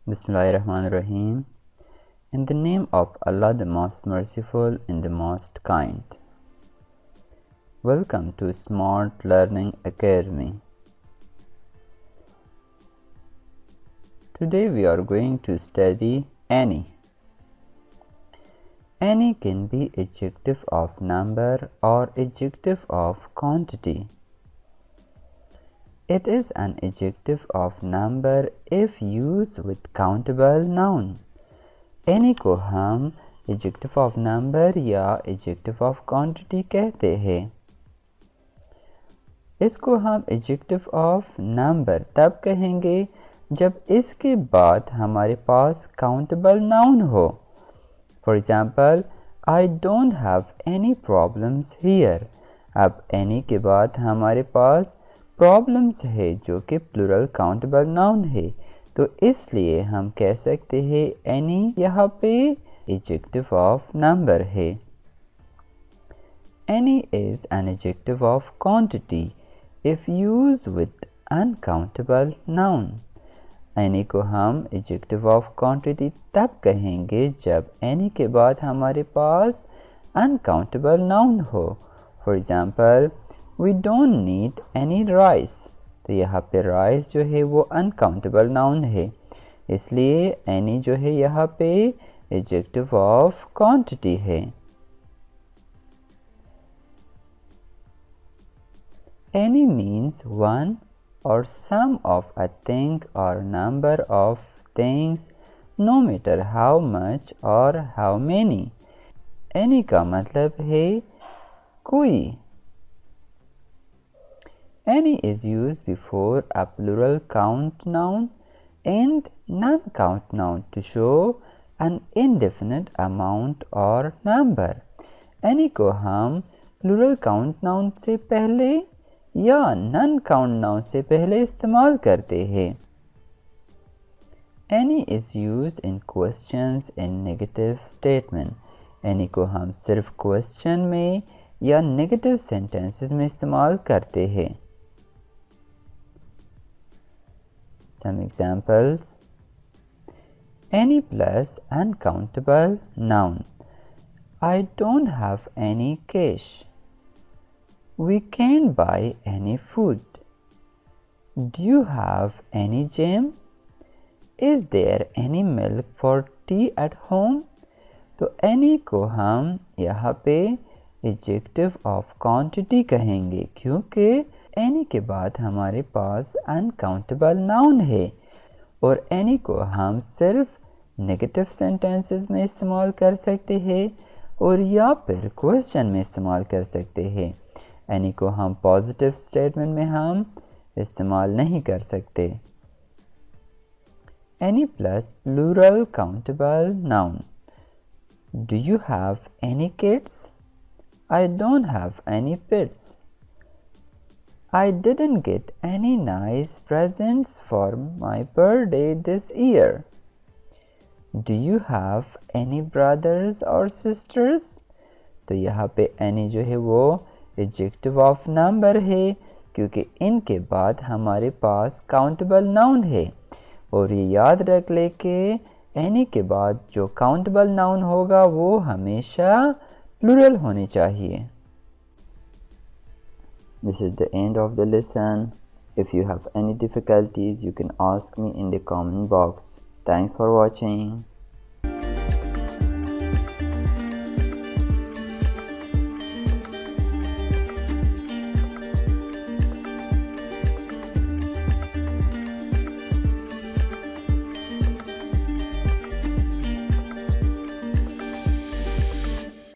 Bismillahirrahmanirrahim. In the name of Allah, the most merciful and the most kind. Welcome to Smart Learning Academy. Today we are going to study any. Any can be adjective of number or adjective of quantity. It is an adjective of number if used with countable noun. Any को हम adjective of number या adjective of quantity कहते हैं. इसको हम adjective of number तब कहेंगे जब इसके बाद हमारे पास countable noun हो. For example, I don't have any problems here. अब any के बाद हमारे पास प्रॉब्लम्स है जो कि प्लूरल काउंटेबल नाउन है, तो इसलिए हम कह सकते हैं एनी यहाँ पे एडजेक्टिव ऑफ नंबर है. Any is an adjective of quantity if used with uncountable noun. Any को हम एडजेक्टिव ऑफ क्वांटिटी तब कहेंगे जब एनी के बाद हमारे पास अनकाउंटेबल नाउन हो. For example, We don't need any rice. तो यहाँ पे rice जो है वो uncountable noun है, इसलिए any जो है यहाँ पे adjective of quantity है. Any means one or some of a thing or number of things, no matter how much or how many. Any का मतलब है कोई. Any is used before a plural count noun and non-count noun to show an indefinite amount or number. Any को हम plural count noun से पहले या non-count noun से पहले इस्तेमाल करते हैं. Any is used in questions and negative statement. Any को हम सिर्फ question में या negative sentences में इस्तेमाल करते हैं. Some examples. Any plus uncountable noun. I don't have any cash. We can't buy any food. Do you have any jam? Is there any milk for tea at home? तो any को हम यहाँ पे adjective of quantity कहेंगे क्योंकि any के बाद हमारे पास uncountable noun है और any को हम सिर्फ negative sentences में इस्तेमाल कर सकते हैं और या फिर question में इस्तेमाल कर सकते हैं. any को हम positive statement में हम इस्तेमाल नहीं कर सकते. any plus plural countable noun. Do you have any kids? I don't have any pets. I didn't get any nice presents for my birthday this year. Do you have any brothers or sisters? तो यहाँ पे any जो है वो adjective of number है क्योंकि इनके बाद हमारे पास countable noun है और ये याद रख ले कि any के बाद जो countable noun होगा वो हमेशा plural होनी चाहिए. This is the end of the lesson. If you have any difficulties, you can ask me in the comment box. Thanks for watching.